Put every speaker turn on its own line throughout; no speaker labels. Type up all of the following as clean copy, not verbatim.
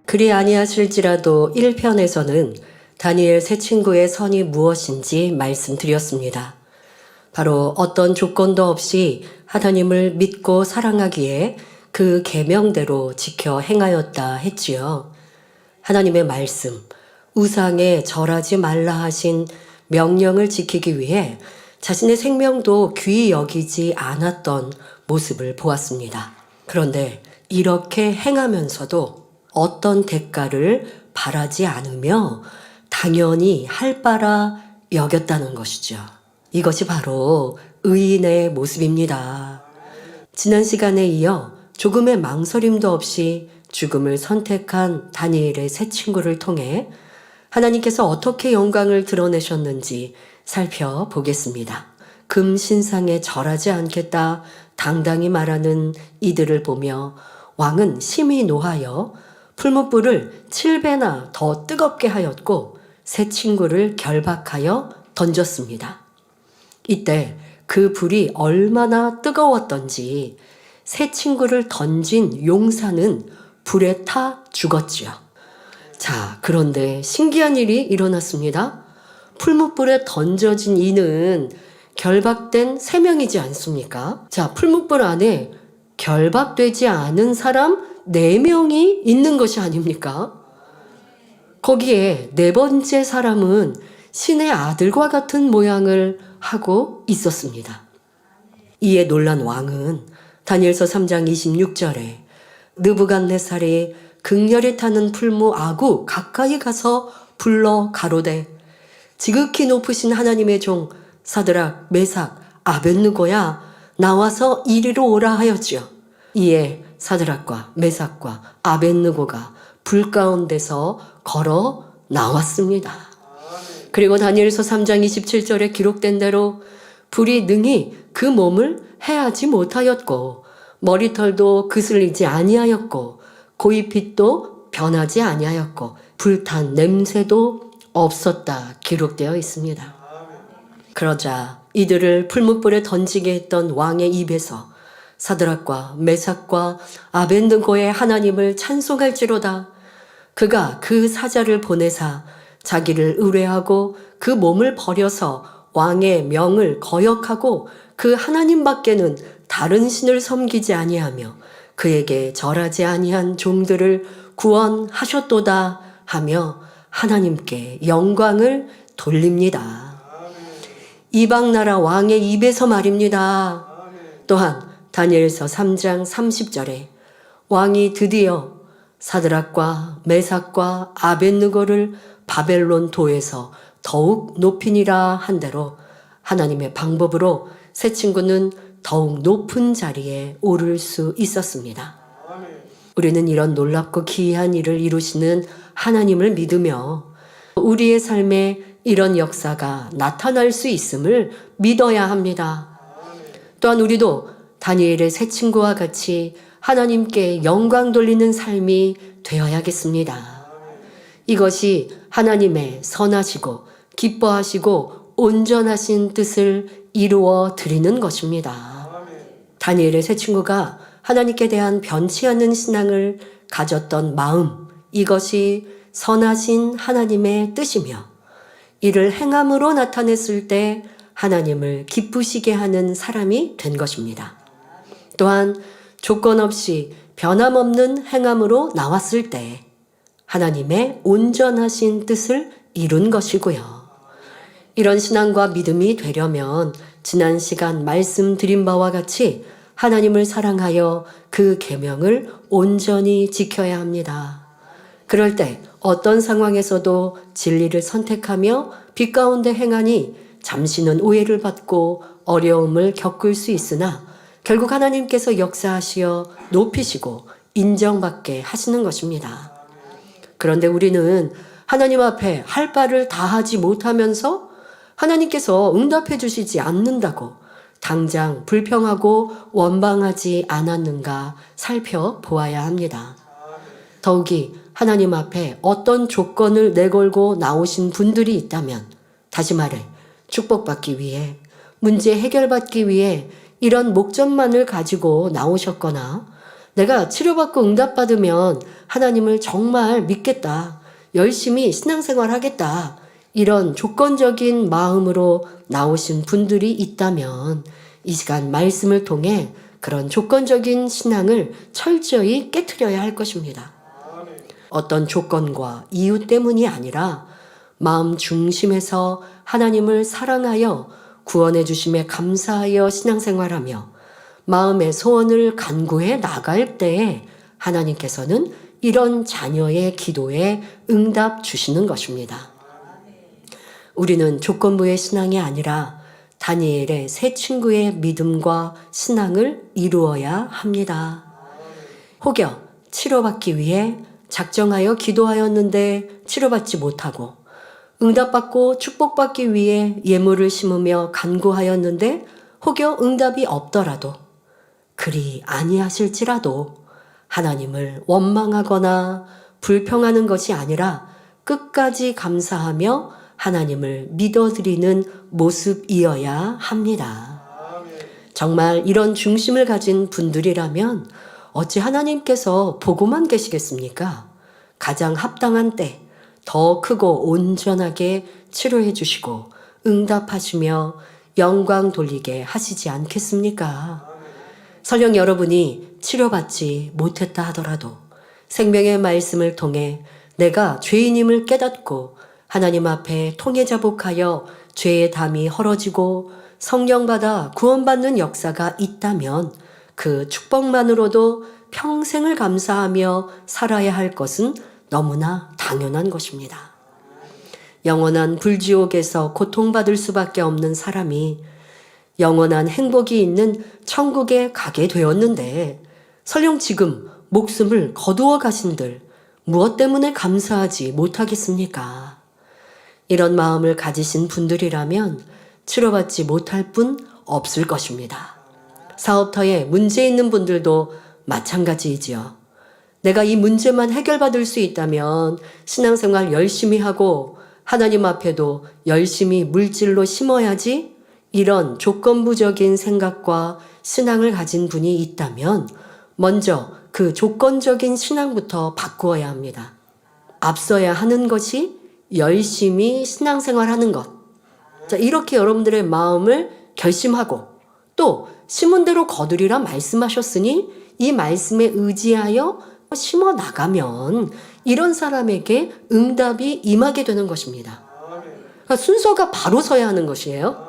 그리 아니하실지라도 1편에서는 다니엘 세 친구의 선이 무엇인지 말씀드렸습니다. 바로 어떤 조건도 없이 하나님을 믿고 사랑하기에 그 계명대로 지켜 행하였다 했지요. 하나님의 말씀, 우상에 절하지 말라 하신 명령을 지키기 위해 자신의 생명도 귀히 여기지 않았던 모습을 보았습니다. 그런데 이렇게 행하면서도 어떤 대가를 바라지 않으며 당연히 할 바라 여겼다는 것이죠. 이것이 바로 의인의 모습입니다. 지난 시간에 이어 조금의 망설임도 없이 죽음을 선택한 다니엘의 세 친구를 통해 하나님께서 어떻게 영광을 드러내셨는지 살펴보겠습니다. 금신상에 절하지 않겠다 당당히 말하는 이들을 보며 왕은 심히 노하여 풀무불을 7배나 더 뜨겁게 하였고 세 친구를 결박하여 던졌습니다. 이때 그 불이 얼마나 뜨거웠던지 세 친구를 던진 용사는 불에 타 죽었지요. 자, 그런데 신기한 일이 일어났습니다. 풀무불에 던져진 이는 결박된 3명이지 않습니까? 자, 풀무불 안에 결박되지 않은 사람 4명이 있는 것이 아닙니까? 거기에 4번째 사람은 신의 아들과 같은 모양을 하고 있었습니다. 이에 놀란 왕은 다니엘서 3장 26절에 느부갓네살이 극렬히 타는 풀무 아구 가까이 가서 불러 가로되 지극히 높으신 하나님의 종 사드락 메삭 아벳느고야 나와서 이리로 오라 하였지요. 이에 사드락과 메삭과 아벳느고가 불 가운데서 걸어 나왔습니다. 그리고 다니엘서 3장 27절에 기록된 대로 불이 능히 그 몸을 해하지 못하였고 머리털도 그슬리지 아니하였고 고이빛도 변하지 아니하였고 불탄 냄새도 없었다 기록되어 있습니다. 그러자 이들을 풀무불에 던지게 했던 왕의 입에서 사드락과 메삭과 아벳느고의 하나님을 찬송할지로다. 그가 그 사자를 보내사 자기를 의뢰하고 그 몸을 버려서 왕의 명을 거역하고 그 하나님밖에는 다른 신을 섬기지 아니하며 그에게 절하지 아니한 종들을 구원하셨도다 하며 하나님께 영광을 돌립니다. 이방 나라 왕의 입에서 말입니다. 또한 다니엘서 3장 30절에 왕이 드디어 사드락과 메삭과 아벳느고를 바벨론 도에서 더욱 높이니라 한 대로 하나님의 방법으로 세 친구는 더욱 높은 자리에 오를 수 있었습니다. 우리는 이런 놀랍고 기이한 일을 이루시는 하나님을 믿으며 우리의 삶에 이런 역사가 나타날 수 있음을 믿어야 합니다. 또한 우리도 다니엘의 세 친구와 같이 하나님께 영광 돌리는 삶이 되어야겠습니다. 이것이 하나님의 선하시고 기뻐하시고 온전하신 뜻을 이루어 드리는 것입니다. 다니엘의 세 친구가 하나님께 대한 변치 않는 신앙을 가졌던 마음, 이것이 선하신 하나님의 뜻이며 이를 행함으로 나타냈을 때 하나님을 기쁘시게 하는 사람이 된 것입니다. 또한 조건 없이 변함없는 행함으로 나왔을 때 하나님의 온전하신 뜻을 이룬 것이고요. 이런 신앙과 믿음이 되려면 지난 시간 말씀드린 바와 같이 하나님을 사랑하여 그 계명을 온전히 지켜야 합니다. 그럴 때 어떤 상황에서도 진리를 선택하며 빛 가운데 행하니 잠시는 오해를 받고 어려움을 겪을 수 있으나 결국 하나님께서 역사하시어 높이시고 인정받게 하시는 것입니다. 그런데 우리는 하나님 앞에 할 바를 다 하지 못하면서 하나님께서 응답해 주시지 않는다고 당장 불평하고 원망하지 않았는가 살펴보아야 합니다. 더욱이 하나님 앞에 어떤 조건을 내걸고 나오신 분들이 있다면 다시 말해 축복받기 위해 문제 해결받기 위해 이런 목적만을 가지고 나오셨거나 내가 치료받고 응답받으면 하나님을 정말 믿겠다. 열심히 신앙생활 하겠다. 이런 조건적인 마음으로 나오신 분들이 있다면 이 시간 말씀을 통해 그런 조건적인 신앙을 철저히 깨트려야 할 것입니다. 어떤 조건과 이유 때문이 아니라 마음 중심에서 하나님을 사랑하여 구원해 주심에 감사하여 신앙생활하며 마음의 소원을 간구해 나갈 때에 하나님께서는 이런 자녀의 기도에 응답 주시는 것입니다. 우리는 조건부의 신앙이 아니라 다니엘의 세 친구의 믿음과 신앙을 이루어야 합니다. 혹여 치료받기 위해 작정하여 기도하였는데 치료받지 못하고 응답받고 축복받기 위해 예물을 심으며 간구하였는데 혹여 응답이 없더라도 그리 아니하실지라도 하나님을 원망하거나 불평하는 것이 아니라 끝까지 감사하며 하나님을 믿어드리는 모습이어야 합니다. 정말 이런 중심을 가진 분들이라면 어찌 하나님께서 보고만 계시겠습니까? 가장 합당한 때 더 크고 온전하게 치료해 주시고 응답하시며 영광 돌리게 하시지 않겠습니까? 설령 여러분이 치료받지 못했다 하더라도 생명의 말씀을 통해 내가 죄인임을 깨닫고 하나님 앞에 통회자복하여 죄의 담이 헐어지고 성령받아 구원받는 역사가 있다면 그 축복만으로도 평생을 감사하며 살아야 할 것은 너무나 당연한 것입니다. 영원한 불지옥에서 고통받을 수밖에 없는 사람이 영원한 행복이 있는 천국에 가게 되었는데 설령 지금 목숨을 거두어 가신들 무엇 때문에 감사하지 못하겠습니까? 이런 마음을 가지신 분들이라면 치료받지 못할 뿐 없을 것입니다. 사업터에 문제 있는 분들도 마찬가지이지요. 내가 이 문제만 해결받을 수 있다면 신앙생활 열심히 하고 하나님 앞에도 열심히 물질로 심어야지 이런 조건부적인 생각과 신앙을 가진 분이 있다면 먼저 그 조건적인 신앙부터 바꾸어야 합니다. 앞서야 하는 것이 열심히 신앙생활하는 것. 자, 이렇게 여러분들의 마음을 결심하고 또 심은 대로 거두리라 말씀하셨으니 이 말씀에 의지하여 심어 나가면 이런 사람에게 응답이 임하게 되는 것입니다. 그러니까 순서가 바로 서야 하는 것이에요.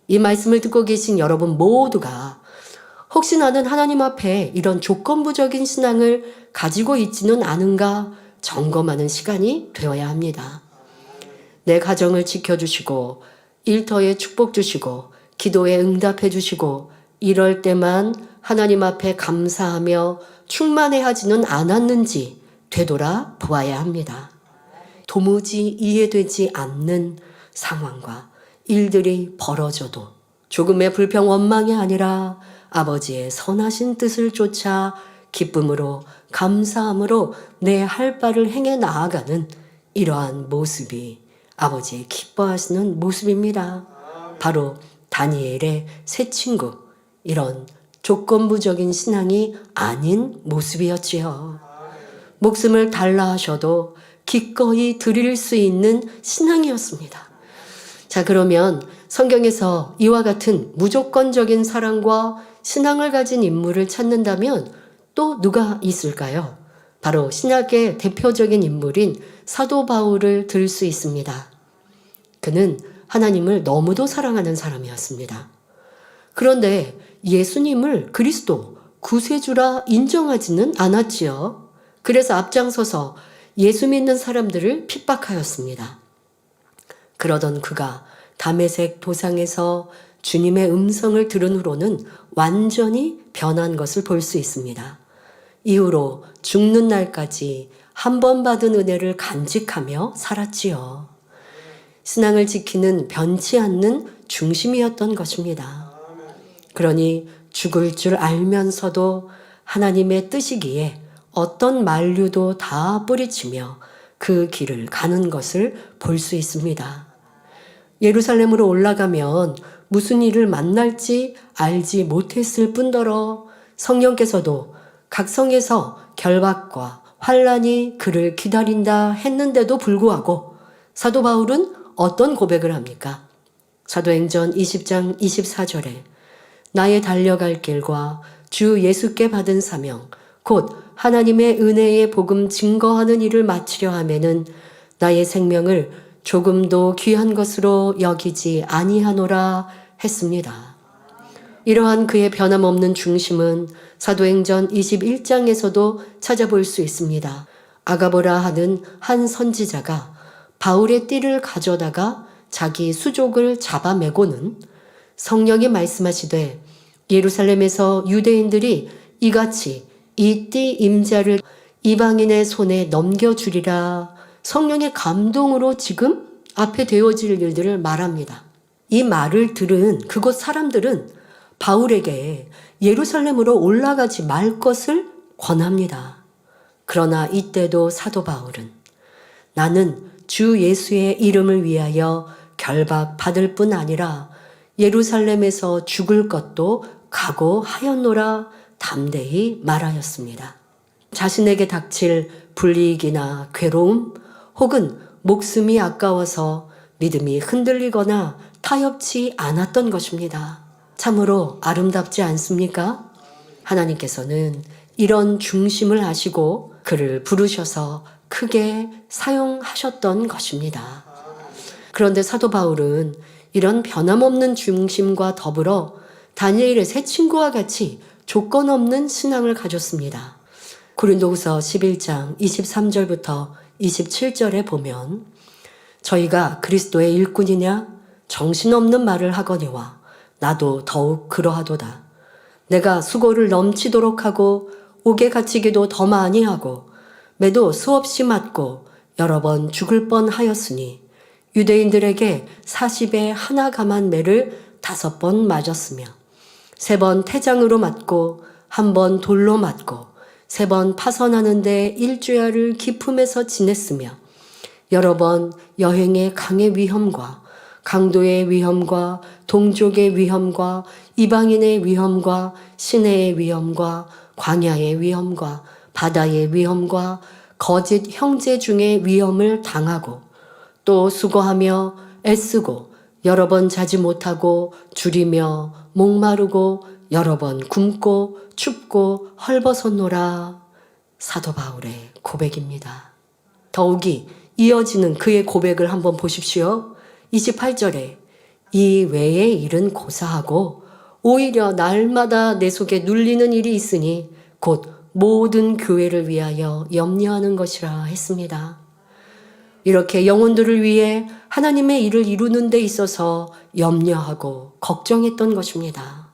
이 말씀을 듣고 계신 여러분 모두가 혹시 나는 하나님 앞에 이런 조건부적인 신앙을 가지고 있지는 않은가 점검하는 시간이 되어야 합니다. 내 가정을 지켜주시고 일터에 축복 주시고 기도에 응답해 주시고 이럴 때만 하나님 앞에 감사하며 충만해하지는 않았는지 되돌아 보아야 합니다. 도무지 이해되지 않는 상황과 일들이 벌어져도 조금의 불평 원망이 아니라 아버지의 선하신 뜻을 쫓아 기쁨으로 감사함으로 내 할 바를 행해 나아가는 이러한 모습이 아버지의 기뻐하시는 모습입니다. 바로 다니엘의 세 친구 이런 조건부적인 신앙이 아닌 모습이었지요. 목숨을 달라 하셔도 기꺼이 드릴 수 있는 신앙이었습니다. 자, 그러면 성경에서 이와 같은 무조건적인 사랑과 신앙을 가진 인물을 찾는다면 또 누가 있을까요? 바로 신약의 대표적인 인물인 사도 바울을 들 수 있습니다. 그는 하나님을 너무도 사랑하는 사람이었습니다. 그런데 예수님을 그리스도 구세주라 인정하지는 않았지요. 그래서 앞장서서 예수 믿는 사람들을 핍박하였습니다. 그러던 그가 다메섹 도상에서 주님의 음성을 들은 후로는 완전히 변한 것을 볼 수 있습니다. 이후로 죽는 날까지 한 번 받은 은혜를 간직하며 살았지요. 신앙을 지키는 변치 않는 중심이었던 것입니다. 그러니 죽을 줄 알면서도 하나님의 뜻이기에 어떤 만류도 다 뿌리치며 그 길을 가는 것을 볼 수 있습니다. 예루살렘으로 올라가면 무슨 일을 만날지 알지 못했을 뿐더러 성령께서도 각성에서 결박과 환란이 그를 기다린다 했는데도 불구하고 사도 바울은 어떤 고백을 합니까? 사도행전 20장 24절에 나의 달려갈 길과 주 예수께 받은 사명 곧 하나님의 은혜의 복음 증거하는 일을 마치려 하면은 나의 생명을 조금도 귀한 것으로 여기지 아니하노라 했습니다. 이러한 그의 변함없는 중심은 사도행전 21장에서도 찾아볼 수 있습니다. 아가보라 하는 한 선지자가 바울의 띠를 가져다가 자기 수족을 잡아매고는 성령이 말씀하시되 예루살렘에서 유대인들이 이같이 이 띠 임자를 이방인의 손에 넘겨주리라 성령의 감동으로 지금 앞에 되어질 일들을 말합니다. 이 말을 들은 그곳 사람들은 바울에게 예루살렘으로 올라가지 말 것을 권합니다. 그러나 이때도 사도 바울은 나는 주 예수의 이름을 위하여 결박받을 뿐 아니라 예루살렘에서 죽을 것도 각오하였노라 담대히 말하였습니다. 자신에게 닥칠 불이익이나 괴로움 혹은 목숨이 아까워서 믿음이 흔들리거나 타협치 않았던 것입니다. 참으로 아름답지 않습니까? 하나님께서는 이런 중심을 아시고 그를 부르셔서 크게 사용하셨던 것입니다. 그런데 사도 바울은 이런 변함없는 중심과 더불어 다니엘의 세 친구와 같이 조건 없는 신앙을 가졌습니다. 고린도후서 11장 23절부터 27절에 보면 저희가 그리스도의 일꾼이냐 정신없는 말을 하거니와 나도 더욱 그러하도다. 내가 수고를 넘치도록 하고 옥에 갇히기도 더 많이 하고 매도 수없이 맞고 여러 번 죽을 뻔하였으니 유대인들에게 40에 하나 감한 매를 5번 맞았으며 3번 태장으로 맞고 1번 돌로 맞고 3번 파선하는데 일주야를 기품에서 지냈으며 여러 번 여행의 강의 위험과 강도의 위험과 동족의 위험과 이방인의 위험과 시내의 위험과 광야의 위험과 바다의 위험과 거짓 형제 중의 위험을 당하고 또 수고하며 애쓰고 여러 번 자지 못하고 줄이며 목마르고 여러 번 굶고 춥고 헐벗었노라. 사도 바울의 고백입니다. 더욱이 이어지는 그의 고백을 한번 보십시오. 28절에 이 외의 일은 고사하고 오히려 날마다 내 속에 눌리는 일이 있으니 곧 모든 교회를 위하여 염려하는 것이라 했습니다. 이렇게 영혼들을 위해 하나님의 일을 이루는 데 있어서 염려하고 걱정했던 것입니다.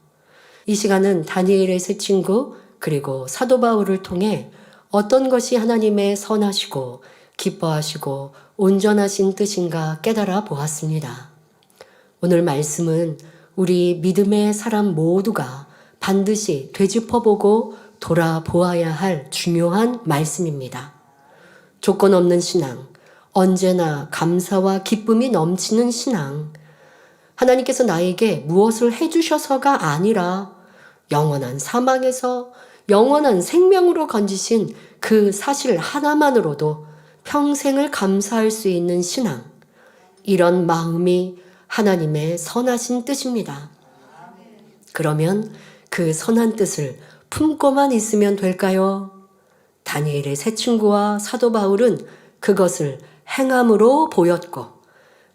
이 시간은 다니엘의 세 친구 그리고 사도 바울을 통해 어떤 것이 하나님의 선하시고 기뻐하시고 온전하신 뜻인가 깨달아 보았습니다. 오늘 말씀은 우리 믿음의 사람 모두가 반드시 되짚어보고 돌아보아야 할 중요한 말씀입니다. 조건 없는 신앙, 언제나 감사와 기쁨이 넘치는 신앙. 하나님께서 나에게 무엇을 해주셔서가 아니라 영원한 사망에서 영원한 생명으로 건지신 그 사실 하나만으로도 평생을 감사할 수 있는 신앙. 이런 마음이 하나님의 선하신 뜻입니다. 그러면 그 선한 뜻을 품고만 있으면 될까요? 다니엘의 세 친구와 사도 바울은 그것을 행함으로 보였고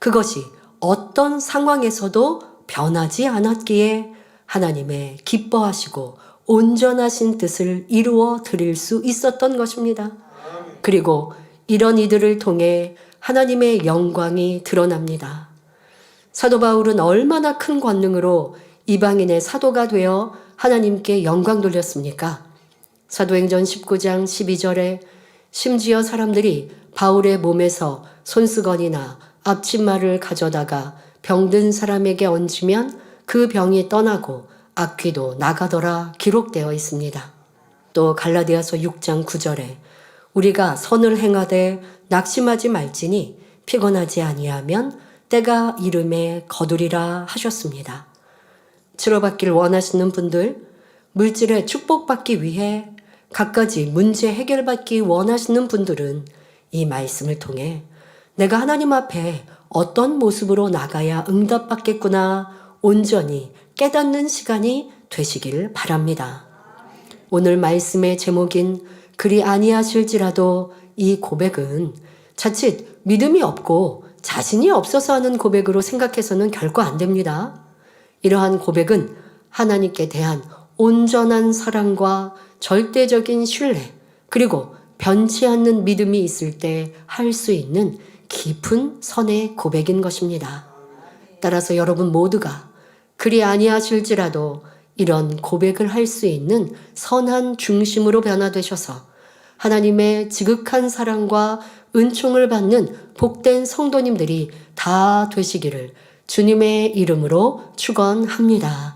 그것이 어떤 상황에서도 변하지 않았기에 하나님의 기뻐하시고 온전하신 뜻을 이루어 드릴 수 있었던 것입니다. 그리고 이런 이들을 통해 하나님의 영광이 드러납니다. 사도 바울은 얼마나 큰 권능으로 이방인의 사도가 되어 하나님께 영광 돌렸습니까? 사도행전 19장 12절에 심지어 사람들이 바울의 몸에서 손수건이나 앞치마를 가져다가 병든 사람에게 얹으면 그 병이 떠나고 악귀도 나가더라 기록되어 있습니다. 또 갈라디아서 6장 9절에 우리가 선을 행하되 낙심하지 말지니 피곤하지 아니하면 때가 이름에 거두리라 하셨습니다. 치료받기를 원하시는 분들, 물질에 축복받기 위해 갖가지 문제 해결받기 원하시는 분들은 이 말씀을 통해 내가 하나님 앞에 어떤 모습으로 나가야 응답받겠구나 온전히 깨닫는 시간이 되시길 바랍니다. 오늘 말씀의 제목인 그리 아니하실지라도 이 고백은 자칫 믿음이 없고 자신이 없어서 하는 고백으로 생각해서는 결코 안 됩니다. 이러한 고백은 하나님께 대한 온전한 사랑과 절대적인 신뢰 그리고 변치 않는 믿음이 있을 때 할 수 있는 깊은 선의 고백인 것입니다. 따라서 여러분 모두가 그리 아니하실지라도 이런 고백을 할 수 있는 선한 중심으로 변화되셔서 하나님의 지극한 사랑과 은총을 받는 복된 성도님들이 다 되시기를 주님의 이름으로 축원합니다.